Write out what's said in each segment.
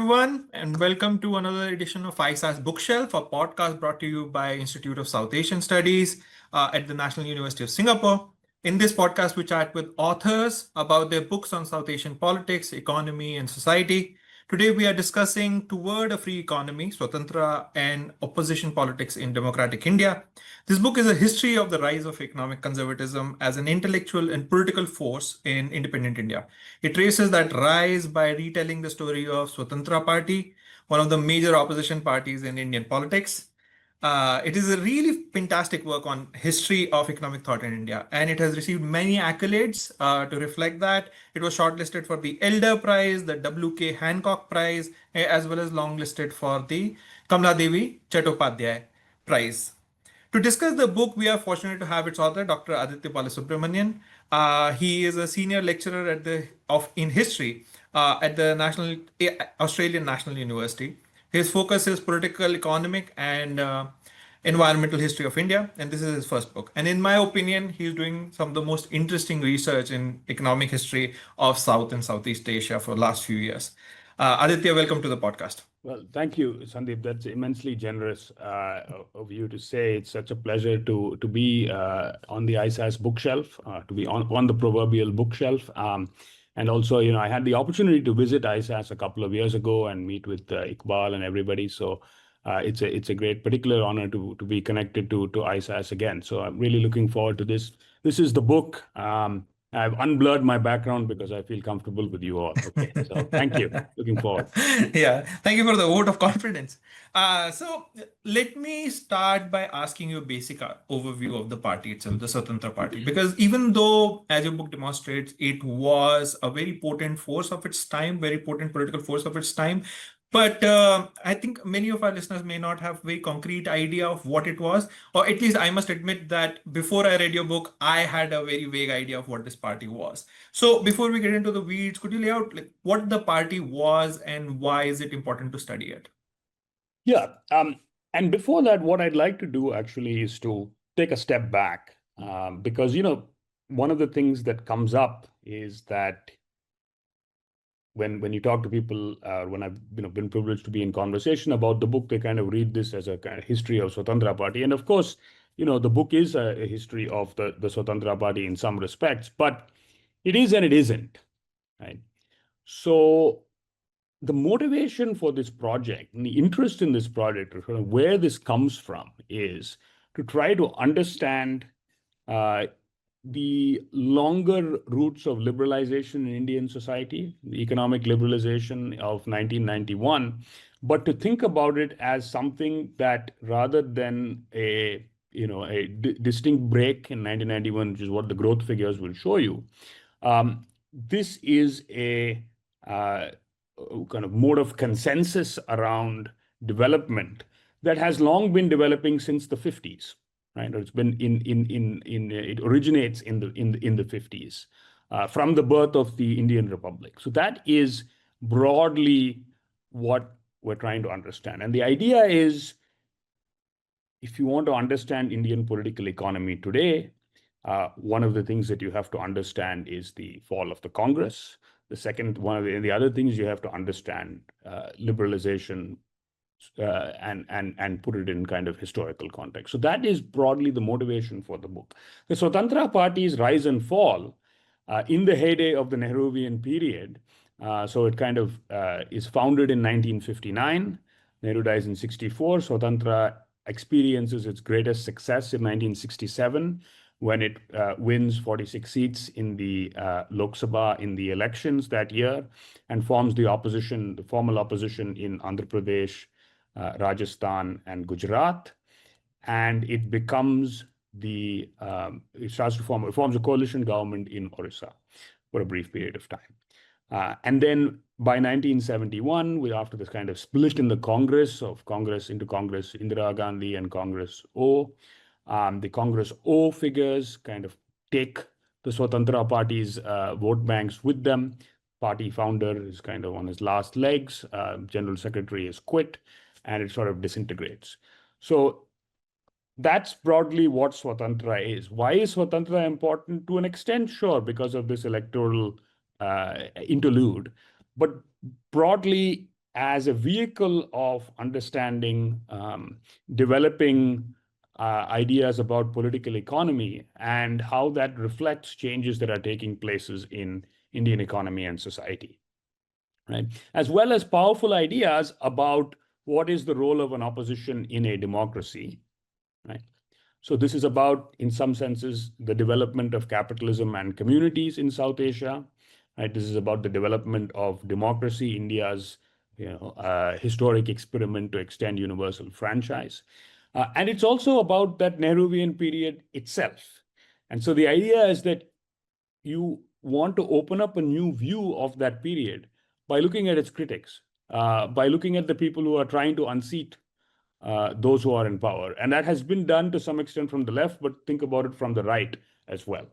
everyone, and welcome to another edition of ISA's Bookshelf, a podcast brought to you by Institute of South Asian Studies at the National University of Singapore. In this podcast, we chat with authors about their books on South Asian politics, economy, and society. Today, we are discussing Toward a Free Economy, Swatantra and Opposition Politics in Democratic India. This book is a history of the rise of economic conservatism as an intellectual and political force in independent India. It traces that rise by retelling the story of Swatantra Party, one of the major opposition parties in Indian politics. It is a really fantastic work on history of economic thought in India, and it has received many accolades to reflect that. It was shortlisted for the Elder Prize, the W.K. Hancock Prize, as well as longlisted for the Kamala Devi Chattopadhyay Prize. To discuss the book, we are fortunate to have its author, Dr. Aditya Balasubramanian. He is a senior lecturer in history at the Australian National University. His focus is political, economic, and environmental history of India, and this is his first book. And in my opinion, he's doing some of the most interesting research in economic history of South and Southeast Asia for the last few years. Aditya, welcome to the podcast. Well, thank you, Sandeep. That's immensely generous of you to say. It's such a pleasure to be on the ISAS bookshelf, to be on the proverbial bookshelf. And also, I had the opportunity to visit ISAS a couple of years ago and meet with Iqbal and everybody. So it's a great particular honor to be connected to ISAS again. So I'm really looking forward to this. This is the book. I've unblurred my background because I feel comfortable with you all. Okay, so thank you. Looking forward. Yeah, thank you for the vote of confidence. So let me start by asking you a basic overview of the party itself, the Swatantra Party, because even though, as your book demonstrates, it was a very potent force of its time, very potent political force of its time, but I think many of our listeners may not have a very concrete idea of what it was, or at least I must admit that before I read your book, I had a very vague idea of what this party was. So before we get into the weeds, could you lay out what the party was and why is it important to study it? Yeah. And before that, what I'd like to do actually is to take a step back because, one of the things that comes up is that when you talk to people, when I've been privileged to be in conversation about the book, they kind of read this as a kind of history of Swatantra Party. And of course, the book is a history of the Swatantra Party in some respects, but it is and it isn't, right? So the motivation for this project and the interest in this project, or sort of where this comes from, is to try to understand the longer roots of liberalization in Indian society, the economic liberalization of 1991, but to think about it as something that rather than a distinct break in 1991, which is what the growth figures will show you, this is a kind of mode of consensus around development that has long been developing since the 50s. Right, or it's been it originates in the 50s from the birth of the Indian Republic. So that is broadly what we're trying to understand. And the idea is, if you want to understand Indian political economy today, one of the things that you have to understand is the fall of the Congress. The second one of the other things you have to understand liberalization. And put it in kind of historical context. So that is broadly the motivation for the book. The Swatantra Party's rise and fall in the heyday of the Nehruvian period. So it kind of is founded in 1959. Nehru dies in 64. Swatantra experiences its greatest success in 1967 when it wins 46 seats in the Lok Sabha in the elections that year and forms the formal opposition in Andhra Pradesh, Rajasthan, and Gujarat, and it becomes it forms a coalition government in Orissa for a brief period of time. And then by 1971, after this kind of split in the Congress into Congress Indira Gandhi and Congress O, the Congress O figures kind of take the Swatantra Party's vote banks with them. Party founder is kind of on his last legs. General secretary has quit. And it sort of disintegrates. So that's broadly what Swatantra is. Why is Swatantra important? To an extent, sure, because of this electoral interlude. But broadly, as a vehicle of understanding, developing ideas about political economy and how that reflects changes that are taking places in Indian economy and society, right? As well as powerful ideas about what is the role of an opposition in a democracy, right? So this is about, in some senses, the development of capitalism and communities in South Asia, right? This is about the development of democracy, India's historic experiment to extend universal franchise. And it's also about that Nehruvian period itself. And so the idea is that you want to open up a new view of that period by looking at its critics, by looking at the people who are trying to unseat those who are in power. And that has been done to some extent from the left, but think about it from the right as well.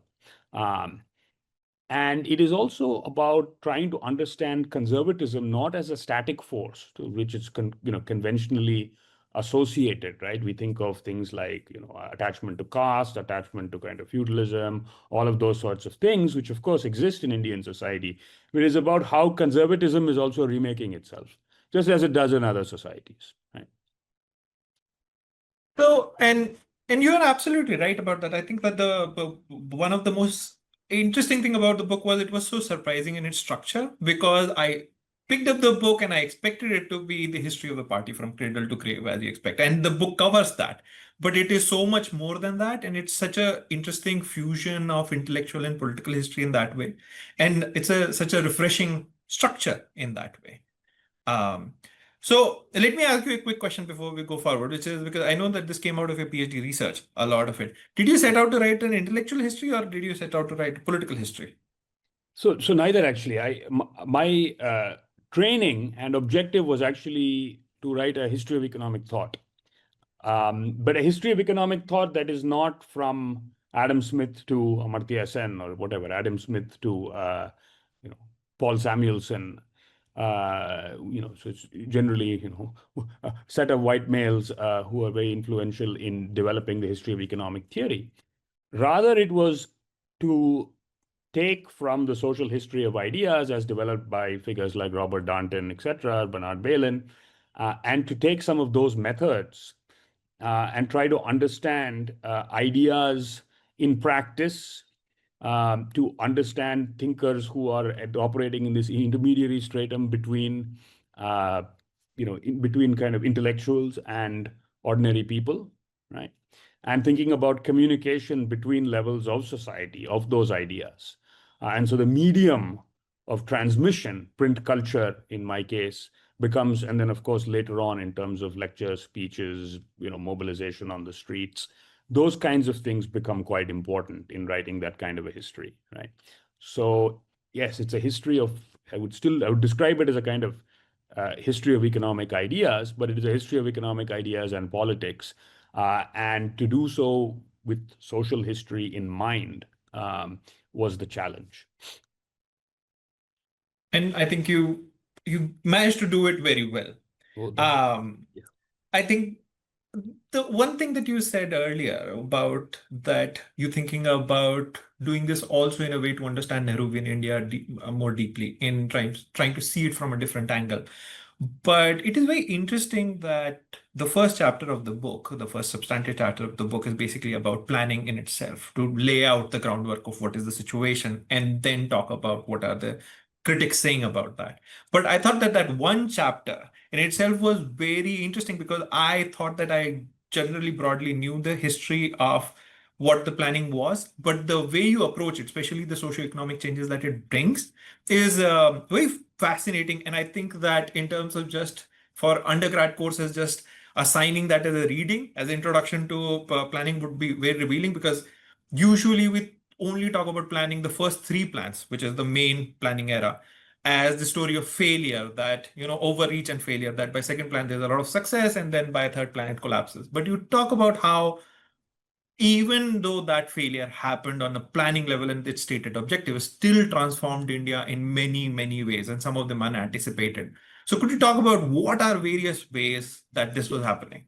And it is also about trying to understand conservatism not as a static force to which it's conventionally associated, right? We think of things like attachment to caste, attachment to kind of feudalism, all of those sorts of things, which of course exist in Indian society. But it is about how conservatism is also remaking itself, just as it does in other societies, right? So, and you're absolutely right about that. I think that the one of the most interesting thing about the book was it was so surprising in its structure, because I picked up the book and I expected it to be the history of the party from cradle to grave, as you expect. And the book covers that. But it is so much more than that. And it's such a interesting fusion of intellectual and political history in that way. And it's such a refreshing structure in that way. So let me ask you a quick question before we go forward, which is because I know that this came out of your PhD research, a lot of it. Did you set out to write an intellectual history, or did you set out to write political history? So neither actually. My training and objective was actually to write a history of economic thought, but a history of economic thought that is not from Adam Smith to Amartya Sen or whatever, Adam Smith to Paul Samuelson. So it's generally a set of white males who are very influential in developing the history of economic theory. Rather, it was to take from the social history of ideas as developed by figures like Robert Darnton, etc., Bernard Bailyn, and to take some of those methods and try to understand ideas in practice, to understand thinkers who are operating in this intermediary stratum between, between kind of intellectuals and ordinary people, right? And thinking about communication between levels of society of those ideas. And so the medium of transmission, print culture in my case, becomes, and then of course later on in terms of lectures, speeches, mobilization on the streets, those kinds of things become quite important in writing that kind of a history, right? So yes, it's a history of, I would describe it as a kind of history of economic ideas, but it is a history of economic ideas and politics. And to do so with social history in mind was the challenge. And I think you managed to do it very well. Yeah. I think the one thing that you said earlier about that you thinking about doing this also in a way to understand Nehruvian India more deeply, in trying to see it from a different angle. But it is very interesting that the first chapter of the book, the first substantive chapter of the book, is basically about planning in itself, to lay out the groundwork of what is the situation and then talk about what are the critics saying about that. But I thought that that one chapter in itself was very interesting, because I thought that I generally broadly knew the history of what the planning was, but the way you approach it, especially the socioeconomic changes that it brings, is very fascinating. And I think that in terms of just for undergrad courses, just assigning that as a reading, as an introduction to planning would be very revealing, because usually we only talk about planning the first three plans, which is the main planning era, as the story of failure, that overreach and failure, that by second plan there's a lot of success, and then by third plan it collapses. But you talk about how even though that failure happened on a planning level and its stated objective, still transformed India in many, many ways, and some of them unanticipated. So could you talk about what are various ways that this was happening?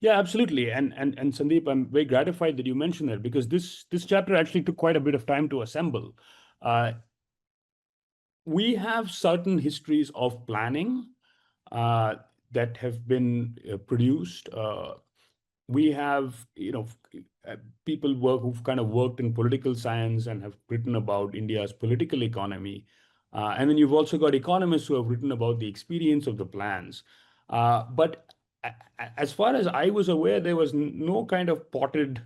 Yeah, absolutely. And Sandeep, I'm very gratified that you mentioned that, because this chapter actually took quite a bit of time to assemble. We have certain histories of planning, that have been produced. We have, people who've kind of worked in political science and have written about India's political economy. And then you've also got economists who have written about the experience of the plans. But as far as I was aware, there was no kind of potted,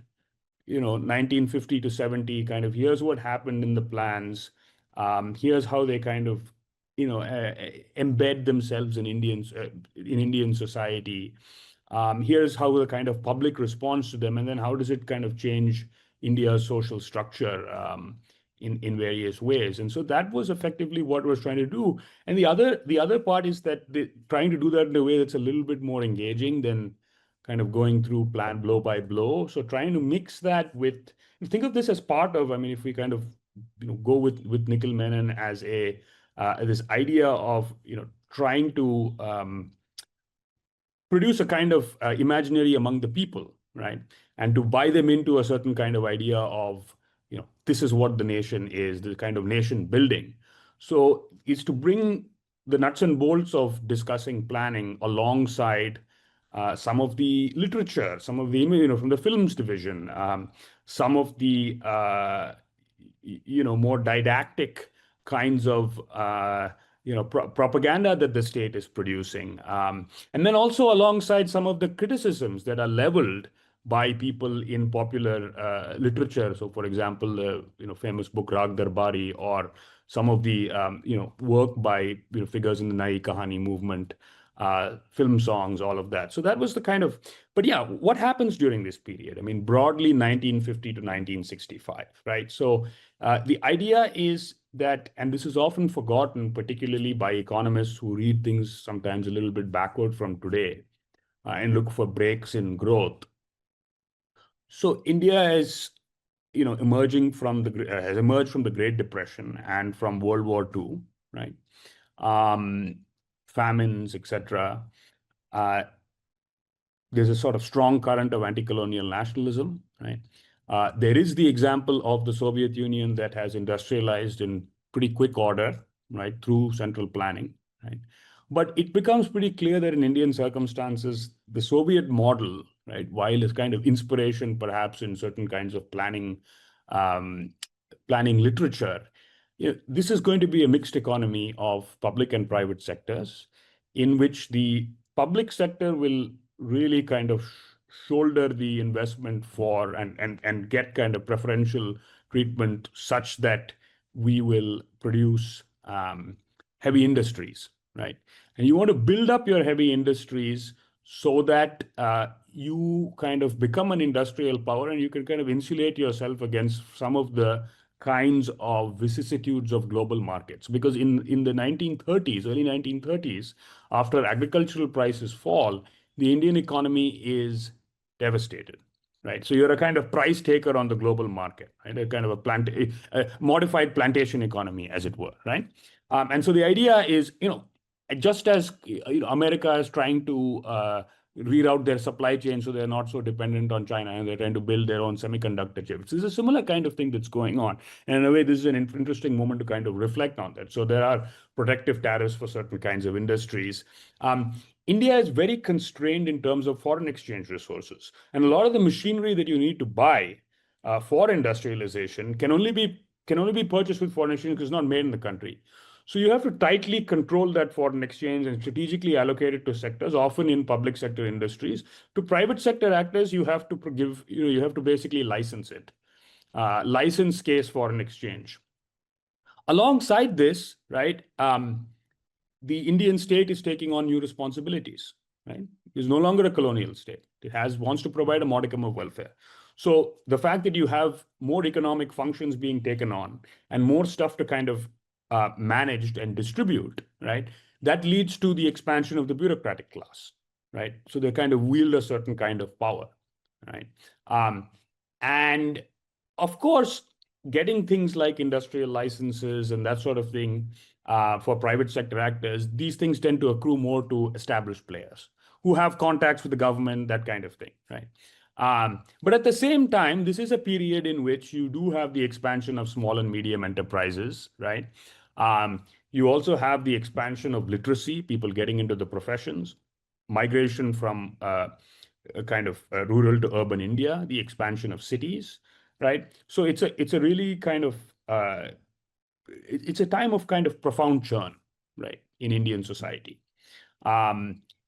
1950 to 70 kind of, here's what happened in the plans. Here's how they kind of, embed themselves in Indian society. Here's how the kind of public responds to them, and then how does it kind of change India's social structure in various ways. And so that was effectively what we're trying to do. And the other part is that trying to do that in a way that's a little bit more engaging than kind of going through plan blow by blow. So trying to mix that with, think of this as part of, I mean, if we kind of go with Nikhil Menon as this idea of trying to produce a kind of imaginary among the people, right? And to buy them into a certain kind of idea of, this is what the nation is, the kind of nation building. So it's to bring the nuts and bolts of discussing planning alongside some of the literature, some of the, from the films division, some of the, more didactic kinds of, propaganda that the state is producing. And then also alongside some of the criticisms that are leveled by people in popular literature. So, for example, the famous book Rag Darbari, or some of the work by figures in the Nai Kahani movement, film songs, all of that. So that was the kind of, but yeah, what happens during this period? I mean, broadly 1950 to 1965, right? So the idea is that, and this is often forgotten, particularly by economists who read things sometimes a little bit backward from today and look for breaks in growth. So India is, emerging from has emerged from the Great Depression and from World War II, right? Famines, etc. There's a sort of strong current of anti-colonial nationalism, right? There is the example of the Soviet Union that has industrialized in pretty quick order, right, through central planning, right? But it becomes pretty clear that in Indian circumstances, the Soviet model, right, while it's kind of inspiration perhaps in certain kinds of planning literature, this is going to be a mixed economy of public and private sectors, in which the public sector will really kind of shoulder the investment for and get kind of preferential treatment, such that we will produce heavy industries, right? And you want to build up your heavy industries so that you kind of become an industrial power, and you can kind of insulate yourself against some of the kinds of vicissitudes of global markets. Because in the 1930s, early 1930s, after agricultural prices fall, the Indian economy is devastated, right? So you're a kind of price taker on the global market, right? A kind of a modified plantation economy, as it were, right? And so the idea is, just as America is trying to reroute their supply chain so they're not so dependent on China, and they're trying to build their own semiconductor chips. There's a similar kind of thing that's going on. And in a way, this is an interesting moment to kind of reflect on that. So there are protective tariffs for certain kinds of industries. India is very constrained in terms of foreign exchange resources. And a lot of the machinery that you need to buy for industrialization can only be purchased with foreign exchange because it's not made in the country. So you have to tightly control that foreign exchange and strategically allocate it to sectors, often in public sector industries. To private sector actors, you have to give, you have to basically license it, license case foreign exchange. Alongside this, right, the Indian state is taking on new responsibilities, right? It's no longer a colonial state. It wants to provide a modicum of welfare. So the fact that you have more economic functions being taken on and more stuff to kind of managed and distribute, right? That leads to the expansion of the bureaucratic class, right? So they kind of wield a certain kind of power, right? And of course, getting things like industrial licenses and that sort of thing for private sector actors, these things tend to accrue more to established players who have contacts with the government, that kind of thing, right? But at the same time, this is a period in which you do have the expansion of small and medium enterprises, right? You also have the expansion of literacy, people getting into the professions, migration from a kind of rural to urban India, the expansion of cities, right? So it's a really kind of it's a time of kind of profound churn, right, in Indian society.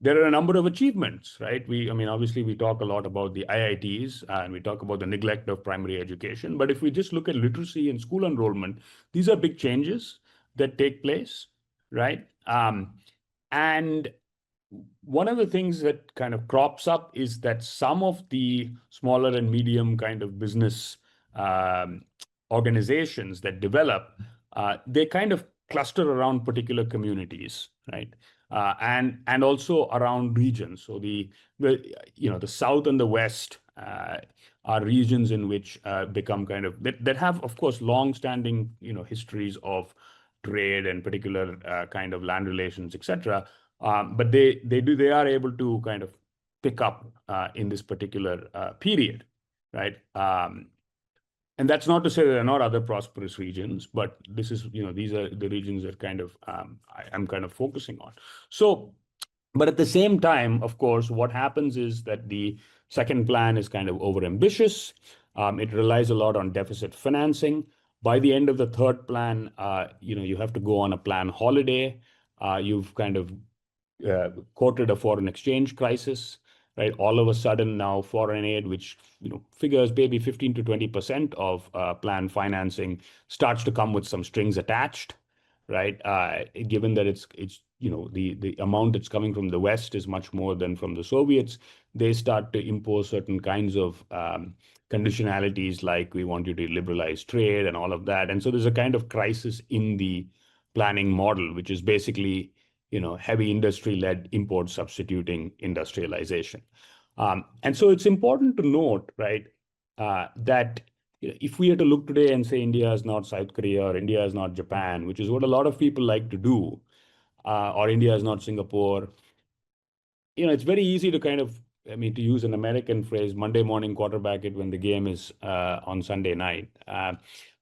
There are a number of achievements, right? I mean, obviously, we talk a lot about the IITs and we talk about the neglect of primary education. But if we just look at literacy and school enrollment, these are big changes that take place, right? And one of the things that kind of crops up is that some of the smaller and medium kind of business um, organizations that develop, they kind of cluster around particular communities, right? And also around regions. So the South and the West are regions in which become kind of that have, of course, long-standing histories of trade and particular kind of land relations, etc. But they are able to kind of pick up in this particular period, right? And that's not to say there are not other prosperous regions, but these are the regions that kind of I'm kind of focusing on. So, but at the same time, of course, what happens is that the second plan is kind of overambitious. It relies a lot on deficit financing. By the end of the third plan, you have to go on a plan holiday. You've kind of quoted a foreign exchange crisis, right? All of a sudden now foreign aid, which figures maybe 15 to 20% of planned financing, starts to come with some strings attached, right? Given that it's the amount that's coming from the West is much more than from the Soviets, they start to impose certain kinds of conditionalities, like we want you to liberalize trade and all of that. And so there's a kind of crisis in the planning model, which is basically heavy industry-led import substituting industrialization. And so it's important to note, right, that if we had to look today and say India is not South Korea or India is not Japan, which is what a lot of people like to do, or India is not Singapore, it's very easy to kind of, I mean, to use an American phrase, Monday morning quarterback it when the game is on Sunday night.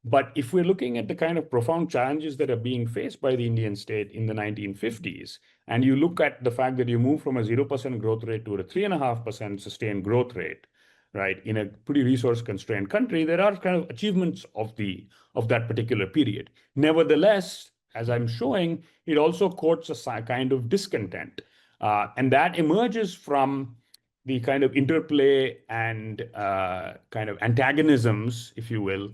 But if we're looking at the kind of profound challenges that are being faced by the Indian state in the 1950s, and you look at the fact that you move from a 0% growth rate to a 3.5% sustained growth rate, right, in a pretty resource-constrained country, there are kind of achievements of that particular period. Nevertheless, as I'm showing, it also courts a kind of discontent. And that emerges from the kind of interplay and kind of antagonisms, if you will,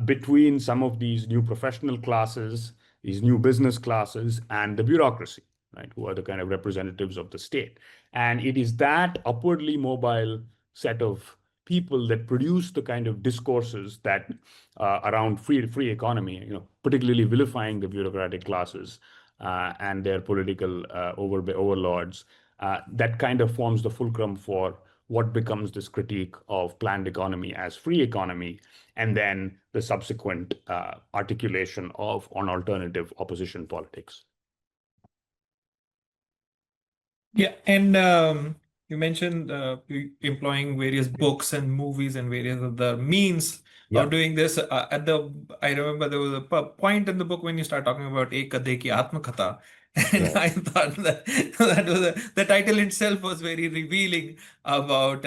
between some of these new professional classes, these new business classes, and the bureaucracy, right, who are the kind of representatives of the state. And it is that upwardly mobile set of people that produce the kind of discourses that around free economy, particularly vilifying the bureaucratic classes and their political overlords, that kind of forms the fulcrum for what becomes this critique of planned economy as free economy, and then the subsequent articulation of an alternative opposition politics. Yeah, and you mentioned employing various books and movies and various other means of doing this. I remember there was a point in the book when you start talking about Ek Kadhe Ki Atmakatha, and Right. I thought that the title itself was very revealing about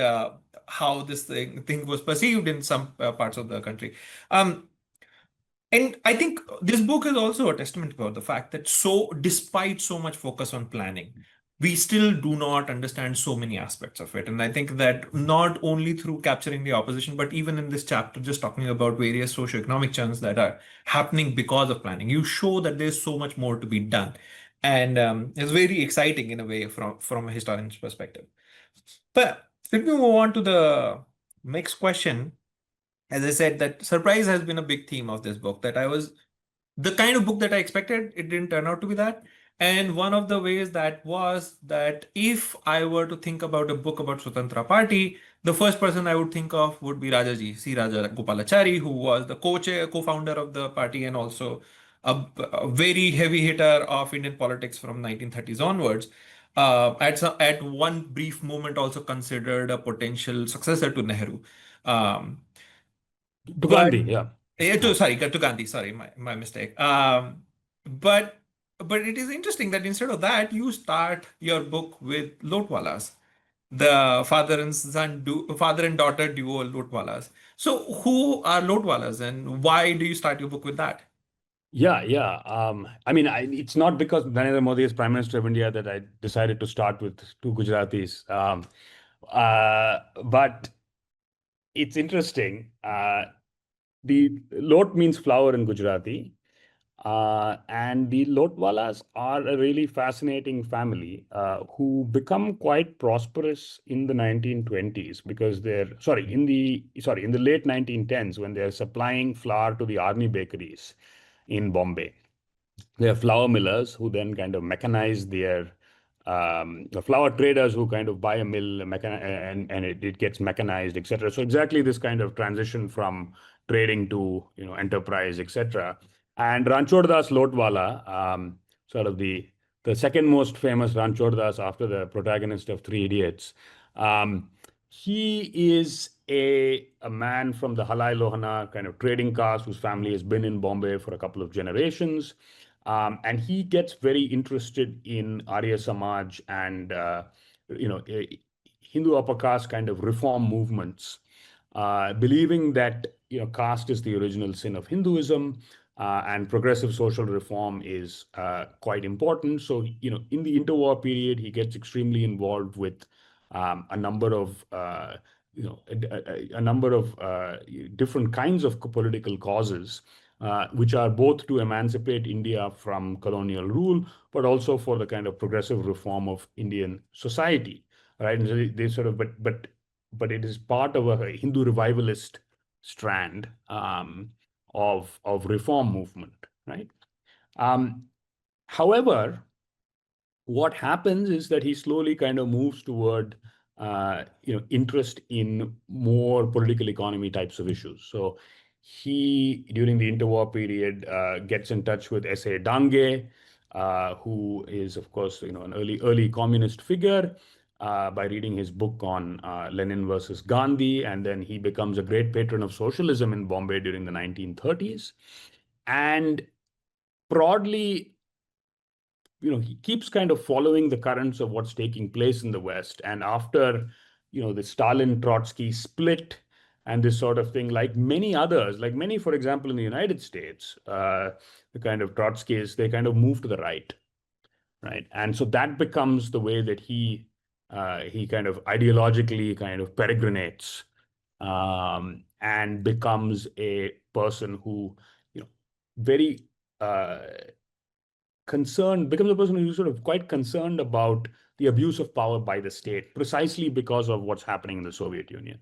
how this thing was perceived in some parts of the country. And I think this book is also a testament about the fact that despite so much focus on planning, we still do not understand so many aspects of it. And I think that not only through capturing the opposition, but even in this chapter, just talking about various socioeconomic churns that are happening because of planning, you show that there's so much more to be done. And it's very exciting in a way from a historian's perspective. But let me move on to the next question. As I said, that surprise has been a big theme of this book, that I was the kind of book that I expected. It didn't turn out to be that. And one of the ways that was that if I were to think about a book about Swatantra Party, the first person I would think of would be Rajaji, C. Raja Gopalachari, who was the co-founder of the party and also a very heavy hitter of Indian politics from 1930s onwards. At one brief moment, also considered a potential successor to Nehru. To Gandhi, yeah. To Gandhi, sorry, my mistake. But it is interesting that instead of that, you start your book with Lotwalas, the father and daughter duo Lotwalas. So who are Lotwalas, and why do you start your book with that? Yeah, yeah. I mean, it's not because Narendra Modi is Prime Minister of India that I decided to start with two Gujaratis. But it's interesting. The Lot means flower in Gujarati. And the Lotwalas are a really fascinating family who become quite prosperous in the 1920s because in the late 1910s when they're supplying flour to the army bakeries in Bombay. They are flour millers who then kind of mechanize their the flour traders who kind of buy a mill and it gets mechanized, etc. So exactly this kind of transition from trading to enterprise, etc. And Ranchod Das Lotwala, sort of the second most famous Ranchod Das after the protagonist of Three Idiots, he is a man from the Halai Lohana kind of trading caste whose family has been in Bombay for a couple of generations. And he gets very interested in Arya Samaj and Hindu upper caste kind of reform movements, believing that caste is the original sin of Hinduism, and progressive social reform is quite important. So in the interwar period, he gets extremely involved with a number of a number of different kinds of political causes, which are both to emancipate India from colonial rule, but also for the kind of progressive reform of Indian society, right? And so they sort of, but it is part of a Hindu revivalist strand of reform movement, right? Um, However, what happens is that he slowly kind of moves toward interest in more political economy types of issues. So he, during the interwar period, gets in touch with S.A. Dange, who is, of course, an early communist figure, by reading his book on Lenin versus Gandhi, and then he becomes a great patron of socialism in Bombay during the 1930s. And broadly, he keeps kind of following the currents of what's taking place in the West. And after, the Stalin-Trotsky split and this sort of thing, like many others, like many, for example, in the United States, the kind of Trotskyists, they kind of move to the right? And so that becomes the way that he kind of ideologically kind of peregrinates, and becomes a person who, very becomes a person who's sort of quite concerned about the abuse of power by the state, precisely because of what's happening in the Soviet Union.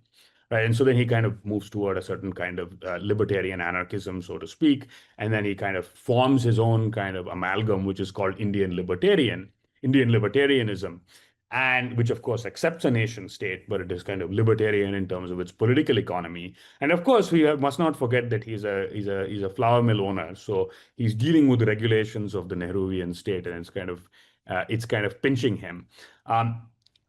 Right. And so then he kind of moves toward a certain kind of libertarian anarchism, so to speak. And then he kind of forms his own kind of amalgam, which is called Indian libertarianism, and which of course accepts a nation state, but it is kind of libertarian in terms of its political economy. And of course, must not forget that he's a flour mill owner, so he's dealing with the regulations of the Nehruvian state, and it's kind of pinching him.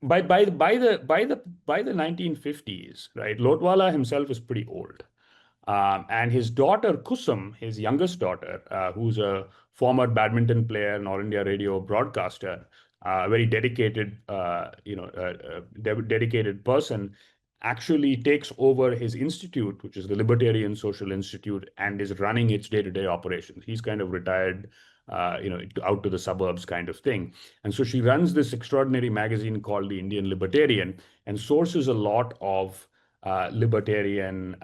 By the 1950s, right, Lotwala himself is pretty old. And his daughter, Kusum, his youngest daughter, who's a former badminton player and All India Radio broadcaster, a very dedicated, dedicated person, actually takes over his institute, which is the Libertarian Social Institute, and is running its day-to-day operations. He's kind of retired, out to the suburbs kind of thing. And so she runs this extraordinary magazine called the Indian Libertarian and sources a lot of libertarian,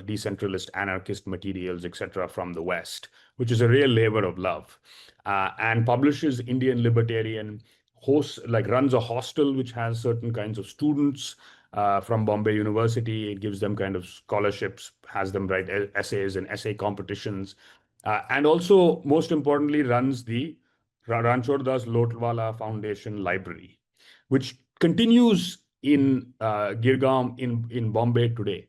decentralist anarchist materials, etc., from the West, which is a real labor of love, and publishes Indian Libertarian, runs a hostel which has certain kinds of students from Bombay University. It gives them kind of scholarships, has them write essays and essay competitions, and also, most importantly, runs the Ranchod Das Lotwala Foundation Library, which continues in Girgaon in Bombay today.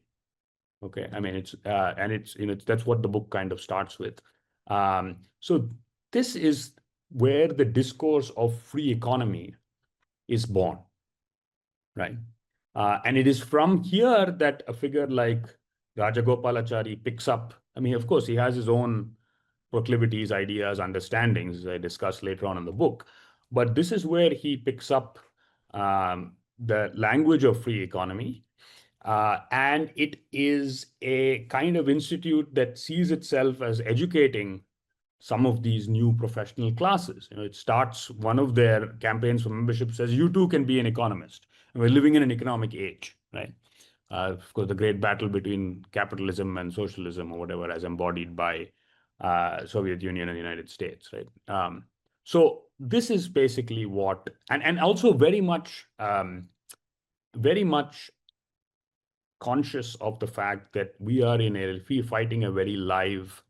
Okay, I mean that's what the book kind of starts with. So this is where the discourse of free economy is born, right? And it is from here that a figure like Rajagopalachari picks up. I mean, of course, he has his own proclivities, ideas, understandings, as I discuss later on in the book. But this is where he picks up the language of free economy. And it is a kind of institute that sees itself as educating some of these new professional classes. It starts, one of their campaigns for membership says, you too can be an economist. And we're living in an economic age, right? Of course, the great battle between capitalism and socialism, or whatever, as embodied by Soviet Union and the United States, right? So this is basically what, and also very much conscious of the fact that we are fighting a very live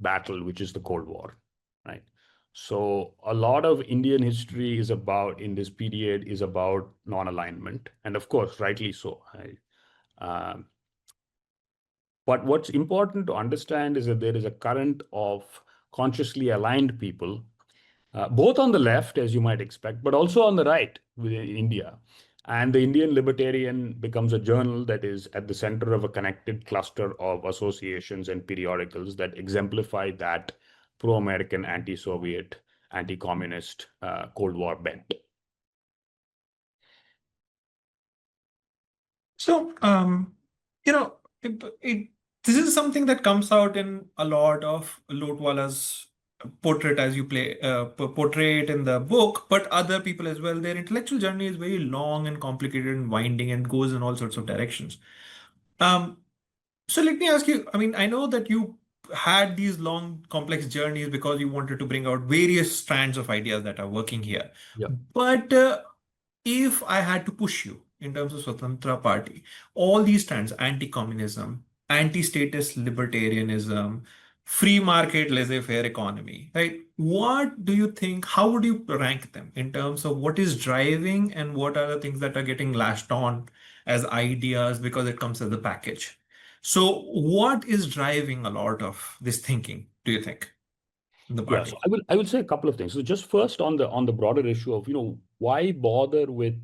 battle, which is the Cold War, right? So a lot of Indian history in this period is about non-alignment, and of course, rightly so. But what's important to understand is that there is a current of consciously aligned people, both on the left, as you might expect, but also on the right within India. And the Indian Libertarian becomes a journal that is at the center of a connected cluster of associations and periodicals that exemplify that pro-American, anti-Soviet, anti-communist Cold War bent. So, this is something that comes out in a lot of Lotwala's portrait, as you portray it in the book, but other people as well. Their intellectual journey is very long and complicated and winding and goes in all sorts of directions. So let me ask you, I mean, I know that you had these long, complex journeys because you wanted to bring out various strands of ideas that are working here. Yeah. But if I had to push you in terms of Swatantra Party, all these strands, anti-communism, anti-status libertarianism, free market laissez-faire economy, right? What do you think, how would you rank them in terms of what is driving and what are the things that are getting lashed on as ideas because it comes as a package? So what is driving a lot of this thinking, do you think, in the Yeah, party? so I will say a couple of things. So just first on the broader issue of, why bother with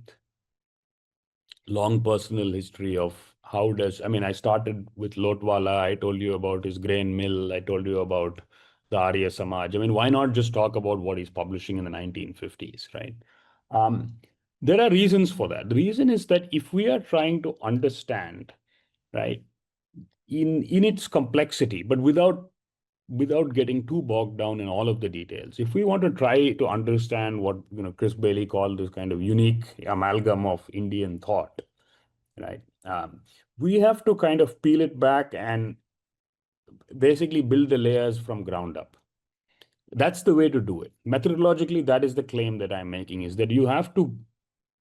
long personal history of I started with Lotwala. I told you about his grain mill. I told you about the Arya Samaj. I mean, why not just talk about what he's publishing in the 1950s, right? There are reasons for that. The reason is that if we are trying to understand, right, in its complexity, but without getting too bogged down in all of the details, if we want to try to understand what Chris Bailey called this kind of unique amalgam of Indian thought, right? We have to kind of peel it back and basically build the layers from ground up. That's the way to do it. Methodologically, that is the claim that I'm making, is that you have to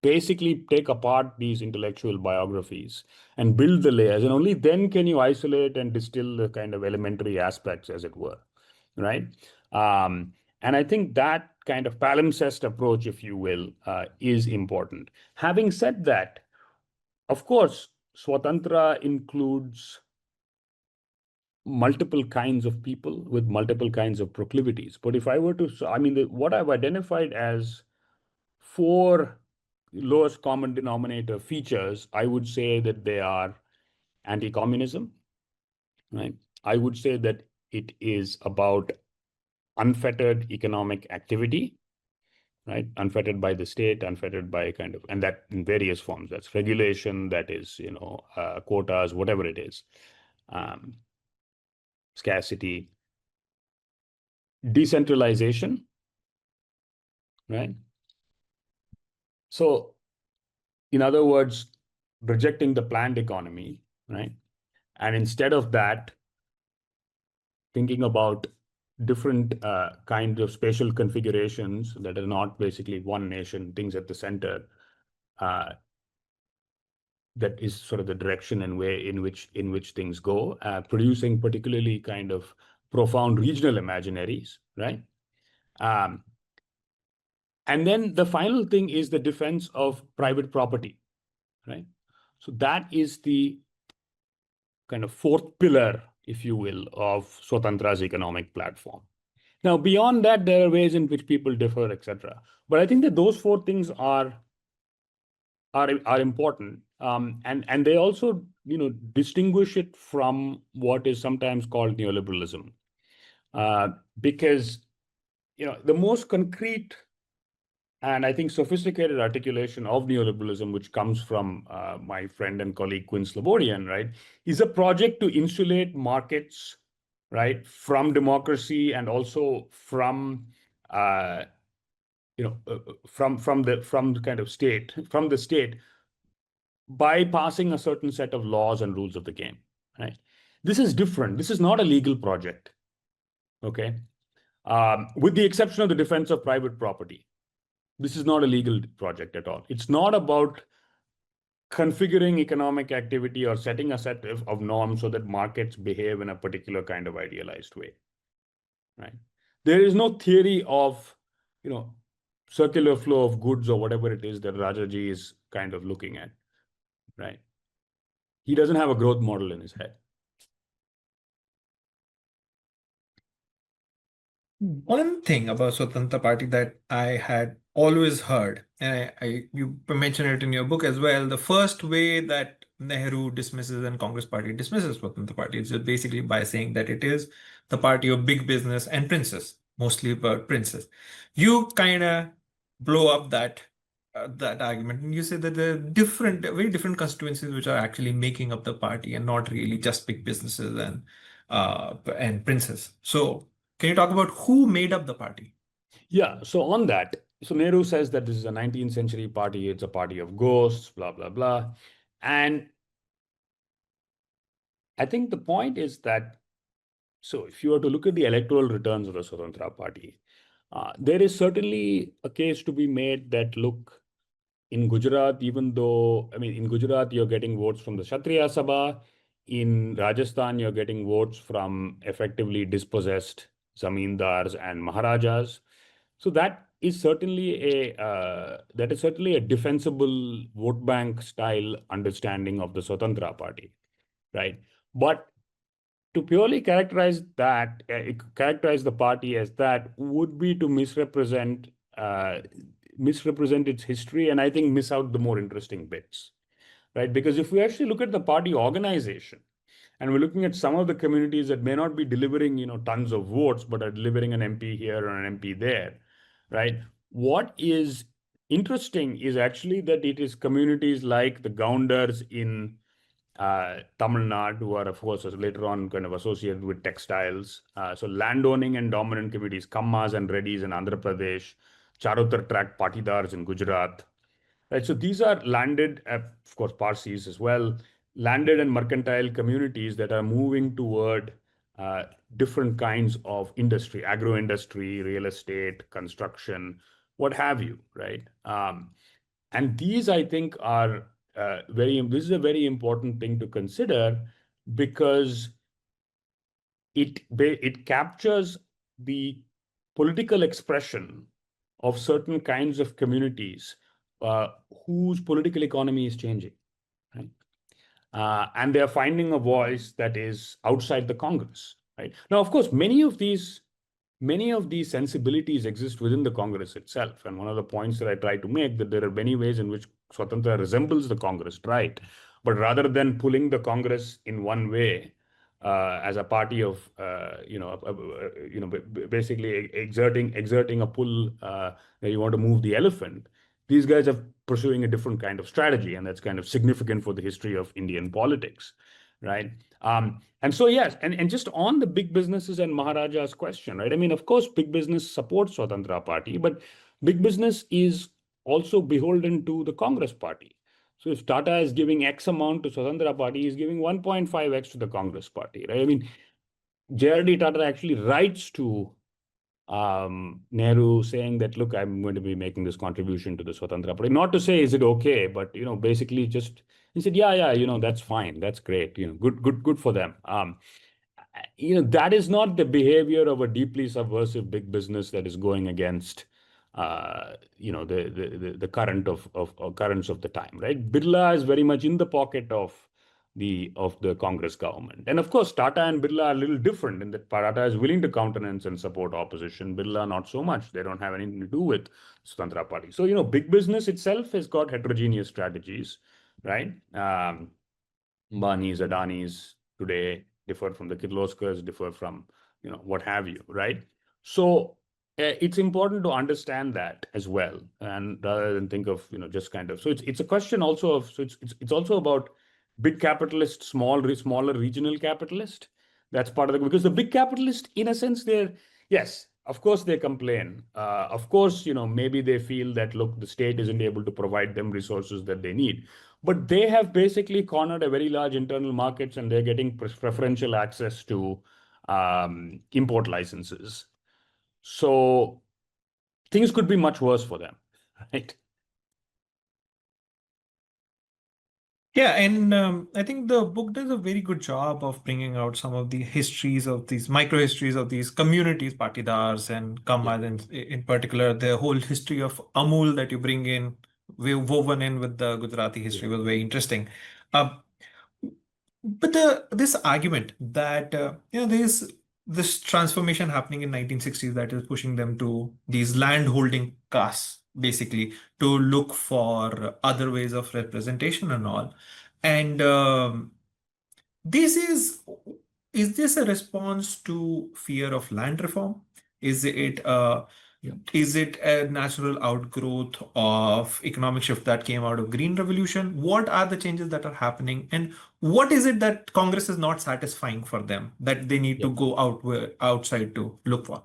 basically take apart these intellectual biographies and build the layers, and only then can you isolate and distill the kind of elementary aspects, as it were, right? And I think that kind of palimpsest approach, if you will, is important. Having said that, of course, Swatantra includes multiple kinds of people with multiple kinds of proclivities. But if I were to, what I've identified as 4 lowest common denominator features, I would say that they are anti-communism, right? I would say that it is about unfettered economic activity, right? Unfettered by the state, unfettered by and that in various forms. That's regulation, that is, quotas, whatever it is. Scarcity, decentralization, right? So, in other words, rejecting the planned economy, right? And instead of that, thinking about different kinds of spatial configurations that are not basically one nation, things at the center, that is sort of the direction and way in which things go, producing particularly kind of profound regional imaginaries, right? And then the final thing is the defense of private property, right? So that is the kind of 4th pillar, if you will, of Swatantra's economic platform. Now, beyond that, there are ways in which people differ, etc. But I think that those 4 things are important, and they also distinguish it from what is sometimes called neoliberalism. because the most concrete and I think sophisticated articulation of neoliberalism, which comes from my friend and colleague Quinn Slobodian, right, is a project to insulate markets, right, from democracy and also from from the kind of state, from the state, by passing a certain set of laws and rules of the game, right? This is different. This is not a legal project, okay? With the exception of the defense of private property. This is not a legal project at all. It's not about configuring economic activity or setting a set of norms so that markets behave in a particular kind of idealized way, right? There is no theory of, circular flow of goods or whatever it is that Rajaji is kind of looking at, right? He doesn't have a growth model in his head. One thing about Swatantra Party that I had always heard, and you mentioned it in your book as well, the first way that Nehru dismisses and Congress Party dismisses Swatantra Party is just basically by saying that it is the party of big business and princes, mostly about princes. You kind of blow up that argument, and you say that there are very different constituencies which are actually making up the party, and not really just big businesses and princes. So, can you talk about who made up the party? Yeah, so on that, so Nehru says that this is a 19th century party, it's a party of ghosts, blah, blah, blah. And I think the point is that, so if you were to look at the electoral returns of the Swatantra Party, there is certainly a case to be made that, look, in Gujarat, even though, in Gujarat, you're getting votes from the Kshatriya Sabha. In Rajasthan, you're getting votes from effectively dispossessed zamindars and maharajas. So that is certainly a defensible vote bank style understanding of the Swatantra Party, right? But to purely characterize the party as that would be to misrepresent its history, and I think miss out the more interesting bits, right? Because if we actually look at the party organization, and we're looking at some of the communities that may not be delivering, tons of votes, but are delivering an MP here or an MP there, right? What is interesting is actually that it is communities like the Gaundars in Tamil Nadu, who are, of course, later on kind of associated with textiles. So landowning and dominant communities, Kammas and Reddys in Andhra Pradesh, Charotar tract Patidars in Gujarat. Right, so these are landed, of course, Parsis as well, landed and mercantile communities that are moving toward different kinds of industry, agro-industry, real estate, construction, what have you, right? And these, I think, are this is a very important thing to consider, because it captures the political expression of certain kinds of communities whose political economy is changing, right? And they're finding a voice that is outside the Congress, right? Now, of course, many of these sensibilities exist within the Congress itself. And one of the points that I try to make, that there are many ways in which Swatantra resembles the Congress, right? But rather than pulling the Congress in one way, as a party of, basically exerting a pull where you want to move the elephant, these guys are pursuing a different kind of strategy, and that's kind of significant for the history of Indian politics, right? And so, yes, and just on the big businesses and Maharaja's question, right? Of course, big business supports Swatantra Party, but big business is also beholden to the Congress Party. So if Tata is giving X amount to Swatantra Party, he's giving 1.5x to the Congress Party, right? JRD Tata actually writes to Nehru saying that, look, I'm going to be making this contribution to the Swatantra Party. Not to say, is it okay? But, basically just, he said, yeah, that's fine. That's great. Good for them. That is not the behavior of a deeply subversive big business that is going against, the currents of the time, right? Birla is very much in the pocket of the Congress government. And of course, Tata and Birla are a little different in that Tata is willing to countenance and support opposition. Birla, not so much. They don't have anything to do with Swatantra Party. So, big business itself has got heterogeneous strategies, right? Banis, Adanis today differ from the Kirloskars, differ from what have you, right? So it's important to understand that as well, and rather than think of just kind of. So it's a question also of, so it's also about big capitalist, smaller regional capitalist. That's part of the, because the big capitalist, in a sense, they're, yes, of course they complain. Of course, maybe they feel that, look, the state isn't able to provide them resources that they need. But they have basically cornered a very large internal markets, and they're getting preferential access to import licenses. So things could be much worse for them, right? Yeah, and I think the book does a very good job of bringing out some of the histories of these micro histories of these communities, Patidars and Yeah. Kammas, in particular, the whole history of Amul that you bring in, woven in with the Gujarati history was very interesting. Um, but this argument that there's this transformation happening in 1960s that is pushing them to these land holding castes, basically, to look for other ways of representation and all. And this is this a response to fear of land reform? Is it is it a natural outgrowth of economic shift that came out of Green Revolution? What are the changes that are happening, and what is it that Congress is not satisfying for them that they need Yeah. to go outside to look for?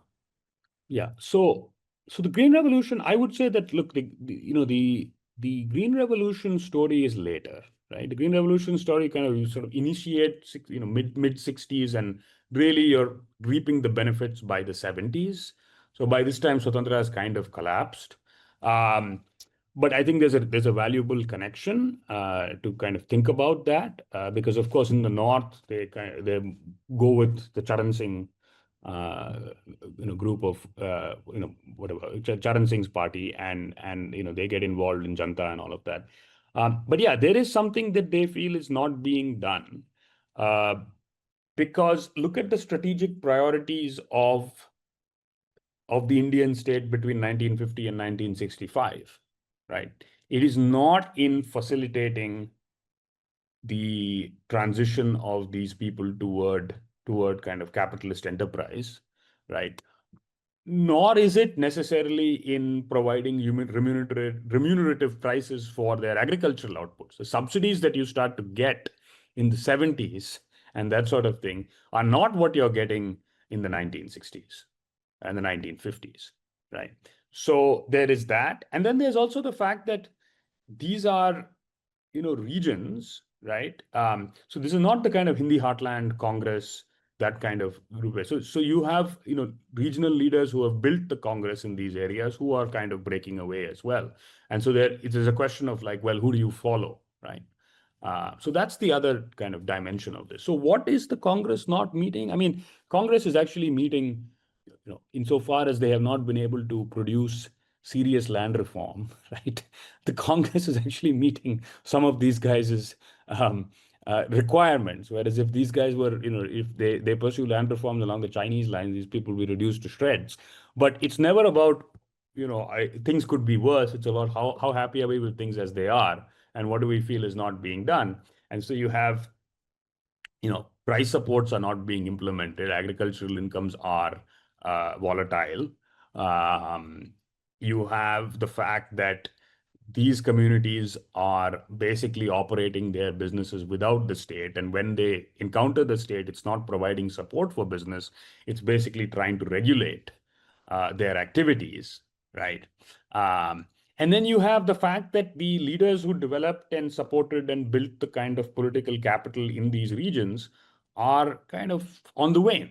Yeah. So the Green Revolution, I would say that, look, the Green Revolution story is later, right? The Green Revolution story kind of sort of initiates, mid 60s, and really you're reaping the benefits by the 70s. So by this time, Swatantra has kind of collapsed. But I think there's a valuable connection to kind of think about that, because of course in the north they go with the Charan Singh group of whatever Charan Singh's party, and they get involved in Janta and all of that. But yeah, there is something that they feel is not being done, uh, because look at the strategic priorities of the Indian state between 1950 and 1965, right? It is not in facilitating the transition of these people toward kind of capitalist enterprise, right? Nor is it necessarily in providing remunerative prices for their agricultural outputs. The subsidies that you start to get in the 70s and that sort of thing are not what you're getting in the 1960s and the 1950s, right? So there is that. And then there's also the fact that these are, regions, right? So this is not the kind of Hindi Heartland Congress, that kind of group. So you have, regional leaders who have built the Congress in these areas who are kind of breaking away as well. And so it is a question of like, well, who do you follow, right? So that's the other kind of dimension of this. So what is the Congress not meeting? I mean, Congress is actually meeting, insofar as they have not been able to produce serious land reform, right? The Congress is actually meeting some of these guys' requirements. Whereas if these guys were, if they pursue land reforms along the Chinese lines, these people will be reduced to shreds. But it's never about, things could be worse. It's about how happy are we with things as they are, and what do we feel is not being done. And so you have, price supports are not being implemented. Agricultural incomes are volatile. You have the fact that these communities are basically operating their businesses without the state. And when they encounter the state, it's not providing support for business. It's basically trying to regulate their activities, right? And then you have the fact that the leaders who developed and supported and built the kind of political capital in these regions are kind of on the wane.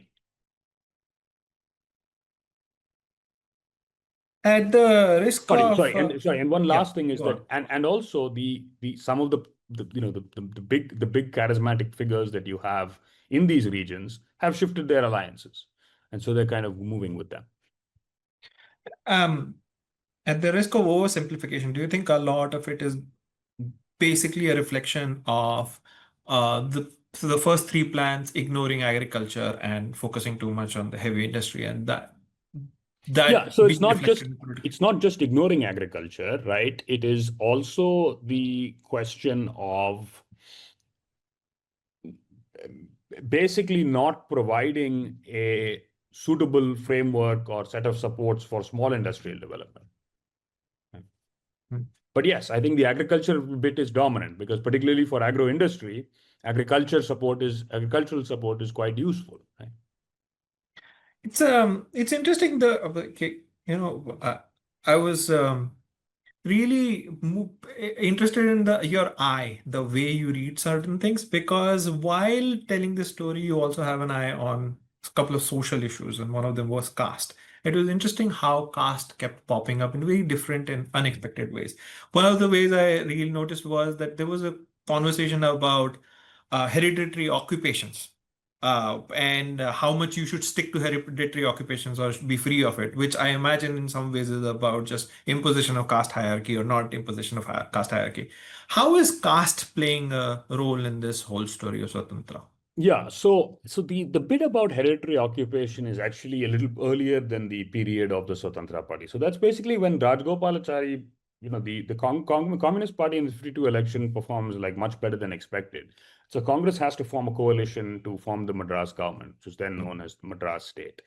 At the risk of And one yeah, last thing is go that, on. and also the some of the big charismatic figures that you have in these regions have shifted their alliances, and so they're kind of moving with them. Um, at the risk of oversimplification, do you think a lot of it is basically a reflection of the first three plans ignoring agriculture and focusing too much on the heavy industry, and Yeah, that so being reflected in political? it's not just ignoring agriculture, right? It is also the question of basically not providing a suitable framework or set of supports for small industrial development. But yes, I think the agriculture bit is dominant because particularly for agro industry, agricultural support is quite useful. Right? It's interesting. I was really interested in your eye, the way you read certain things, because while telling this story, you also have an eye on a couple of social issues, and one of them was caste. It was interesting how caste kept popping up in very different and unexpected ways. One of the ways I really noticed was that there was a conversation about hereditary occupations, and how much you should stick to hereditary occupations or be free of it, which I imagine in some ways is about just imposition of caste hierarchy or not imposition of caste hierarchy. How is caste playing a role in this whole story of Swatantra? Yeah, so the bit about hereditary occupation is actually a little earlier than the period of the Swatantra Party. So that's basically when Rajgopalachari, the Communist Party in the 52 election performs like much better than expected. So Congress has to form a coalition to form the Madras government, which is then known as the Madras state.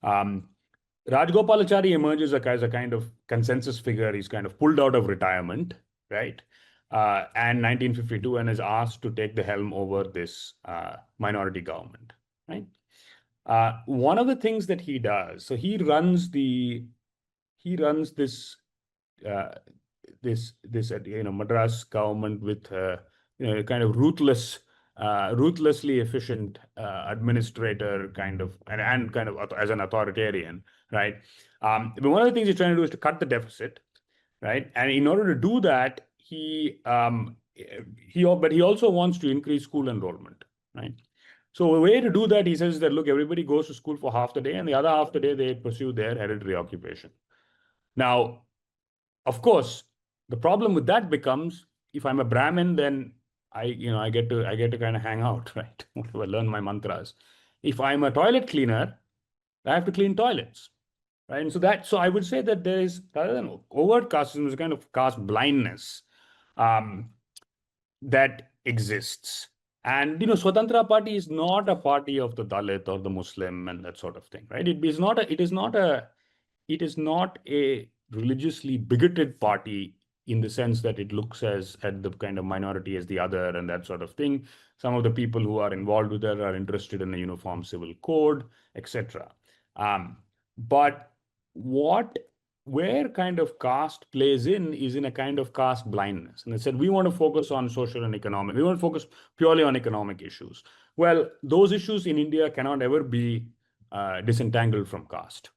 Rajgopalachari emerges as a kind of consensus figure. He's kind of pulled out of retirement, right? And 1952 and is asked to take the helm over this minority government, right? One of the things that he does, so he runs this Madras government with kind of ruthlessly efficient administrator kind of and kind of as an authoritarian, right? But one of the things he's trying to do is to cut the deficit, right? And in order to do that, but he also wants to increase school enrollment, right? So a way to do that, he says that, look, everybody goes to school for half the day and the other half the day they pursue their hereditary occupation. Now, of course, the problem with that becomes if I'm a Brahmin, then I get to kind of hang out, right? I learn my mantras. If I'm a toilet cleaner, I have to clean toilets. Right. And so I would say that there is, rather than overt casteism, there's a kind of caste blindness that exists. And Swatantra Party is not a party of the Dalit or the Muslim and that sort of thing, right? It is not a religiously bigoted party in the sense that it looks at the kind of minority as the other and that sort of thing. Some of the people who are involved with that are interested in the uniform civil code, etc. But where kind of caste plays in is in a kind of caste blindness. And they said, we want to focus on social and economic. We want to focus purely on economic issues. Well, those issues in India cannot ever be disentangled from caste,